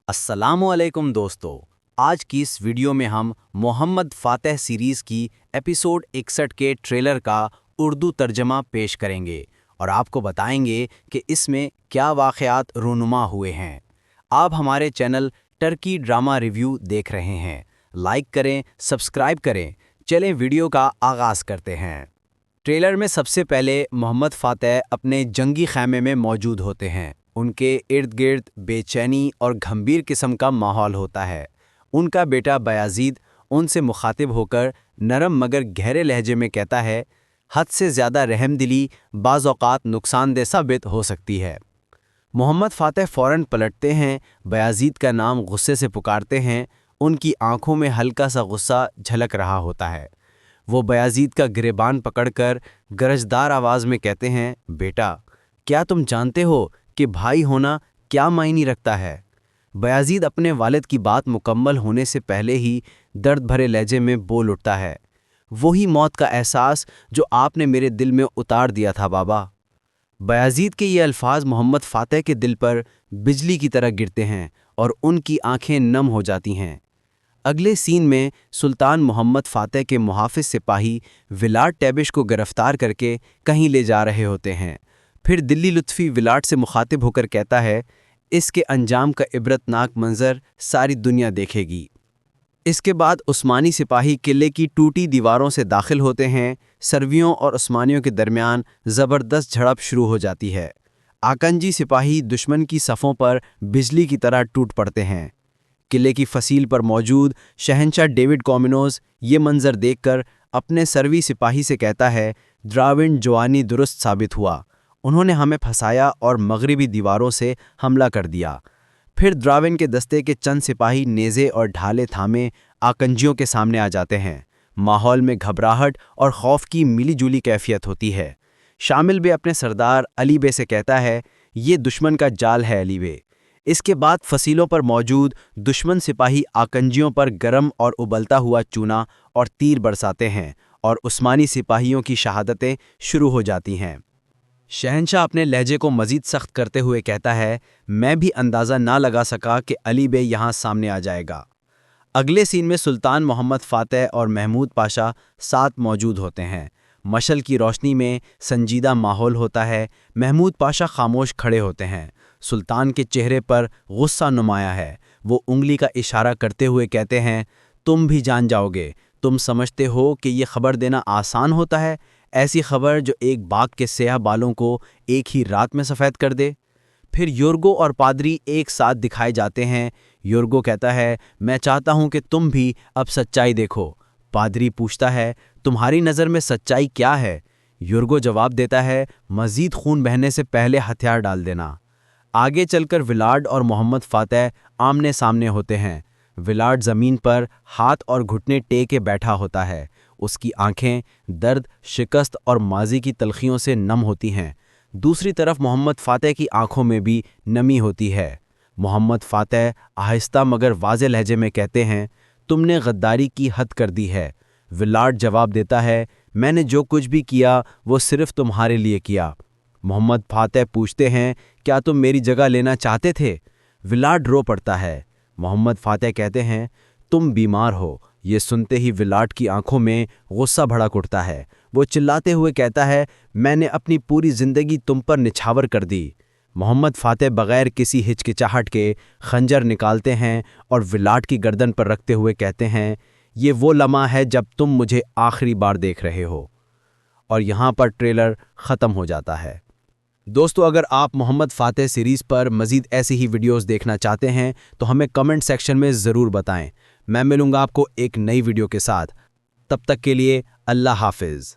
अस्सलामुअलैकुम दोस्तों। आज की इस वीडियो में हम मोहम्मद फातेह सीरीज़ की एपिसोड 61 के ट्रेलर का उर्दू तर्जमा पेश करेंगे और आपको बताएंगे कि इसमें क्या वाक़यात रूनुमा हुए हैं। आप हमारे चैनल टर्की ड्रामा रिव्यू देख रहे हैं। लाइक करें, सब्सक्राइब करें। चलें वीडियो का आगाज़ करते हैं। ट्रेलर में सबसे पहले मोहम्मद फातेह अपने जंगी खैमे में मौजूद होते हैं। उनके इर्द गिर्द बेचैनी और गंभीर किस्म का माहौल होता है। उनका बेटा बयाज़ीद उनसे मुखातिब होकर नरम मगर गहरे लहजे में कहता है, हद से ज़्यादा रहमदिली बाज़ औक़ात नुकसानदेह साबित हो सकती है। मोहम्मद फातेह फ़ौरन पलटते हैं, बयाज़ीद का नाम गुस्से से पुकारते हैं। उनकी आंखों में हल्का सा गुस्सा झलक रहा होता है। वो बयाज़ीद का गिरेबान पकड़कर गरजदार आवाज़ में कहते हैं, बेटा, क्या तुम जानते हो कि भाई होना क्या मायने रखता है? बयाज़ीद अपने वालिद की बात मुकम्मल होने से पहले ही दर्द भरे लहजे में बोल उठता है, वही मौत का एहसास जो आपने मेरे दिल में उतार दिया था बाबा। बयाज़ीद के ये अल्फाज मोहम्मद फातेह के दिल पर बिजली की तरह गिरते हैं और उनकी आंखें नम हो जाती हैं। अगले सीन में सुल्तान मोहम्मद फातेह के मुहाफ़िज़ सिपाही विलाट टैबिश को गिरफ्तार करके कहीं ले जा रहे होते हैं। फिर दिल्ली लुत्फ़ी विलाट से मुखातिब होकर कहता है, इसके अंजाम का इबरतनाक मंजर सारी दुनिया देखेगी। इसके बाद उस्मानी सिपाही किले की टूटी दीवारों से दाखिल होते हैं। सर्वियों और उस्मानियों के दरमियान ज़बरदस्त झड़प शुरू हो जाती है। आकंजी सिपाही दुश्मन की सफ़ों पर बिजली की तरह टूट पड़ते हैं। किले की फसील पर मौजूद शहंशाह डेविड कॉमिनोज़ ये मंजर देखकर अपने सर्वी सिपाही से कहता है, द्राविड जवानी दुरुस्त साबित हुआ। उन्होंने हमें फंसाया और मगरिबी दीवारों से हमला कर दिया। फिर द्राविड के दस्ते के चंद सिपाही नेज़े और ढाले थामे आकंजियों के सामने आ जाते हैं। माहौल में घबराहट और खौफ की मिली जुली कैफियत होती है। शामिल बे अपने सरदार अली बे से कहता है, ये दुश्मन का जाल है अली बे। इसके बाद फसीलों पर मौजूद दुश्मन सिपाही आकंजियों पर गरम और उबलता हुआ चूना और तीर बरसाते हैं और उस्मानी सिपाहियों की शहादतें शुरू हो जाती हैं। शहंशाह अपने लहजे को मज़ीद सख्त करते हुए कहता है, मैं भी अंदाज़ा ना लगा सका कि अली बे यहाँ सामने आ जाएगा। अगले सीन में सुल्तान मोहम्मद फातेह और महमूद पाशा साथ मौजूद होते हैं। मशल की रोशनी में संजीदा माहौल होता है। महमूद पाशा खामोश खड़े होते हैं। सुल्तान के चेहरे पर गुस्सा नुमाया है। वो उंगली का इशारा करते हुए कहते हैं, तुम भी जान जाओगे। तुम समझते हो कि ये खबर देना आसान होता है, ऐसी खबर जो एक बाग के स्याह बालों को एक ही रात में सफ़ेद कर दे। फिर योर्गो और पादरी एक साथ दिखाए जाते हैं। योर्गो कहता है, मैं चाहता हूं कि तुम भी अब सच्चाई देखो। पादरी पूछता है, तुम्हारी नज़र में सच्चाई क्या है? योर्गो जवाब देता है, मज़ीद खून बहने से पहले हथियार डाल देना। आगे चलकर विलाट और मोहम्मद फातेह आमने सामने होते हैं। विलाट ज़मीन पर हाथ और घुटने टेके बैठा होता है। उसकी आंखें दर्द, शिकस्त और माजी की तलखियों से नम होती हैं। दूसरी तरफ मोहम्मद फातेह की आंखों में भी नमी होती है। मोहम्मद फातेह आहिस्ता मगर वाज़े लहजे में कहते हैं, तुमने गद्दारी की हद कर दी है। विलाट जवाब देता है, मैंने जो कुछ भी किया वो सिर्फ तुम्हारे लिए किया। मोहम्मद फातेह पूछते हैं, क्या तुम मेरी जगह लेना चाहते थे? विलाट रो पड़ता है। मोहम्मद फातेह कहते हैं, तुम बीमार हो। ये सुनते ही विलाट की आंखों में गुस्सा भड़क उठता है। वो चिल्लाते हुए कहता है, मैंने अपनी पूरी ज़िंदगी तुम पर निछावर कर दी। मोहम्मद फातेह बग़ैर किसी हिचकिचाहट के खंजर निकालते हैं और विलाट की गर्दन पर रखते हुए कहते हैं, ये वो लम्हा है जब तुम मुझे आखिरी बार देख रहे हो। और यहाँ पर ट्रेलर ख़त्म हो जाता है। दोस्तों, अगर आप मोहम्मद फातेह सीरीज़ पर मज़ीद ऐसी ही वीडियोस देखना चाहते हैं तो हमें कमेंट सेक्शन में ज़रूर बताएं। मैं मिलूँगा आपको एक नई वीडियो के साथ। तब तक के लिए अल्लाह हाफ़िज़।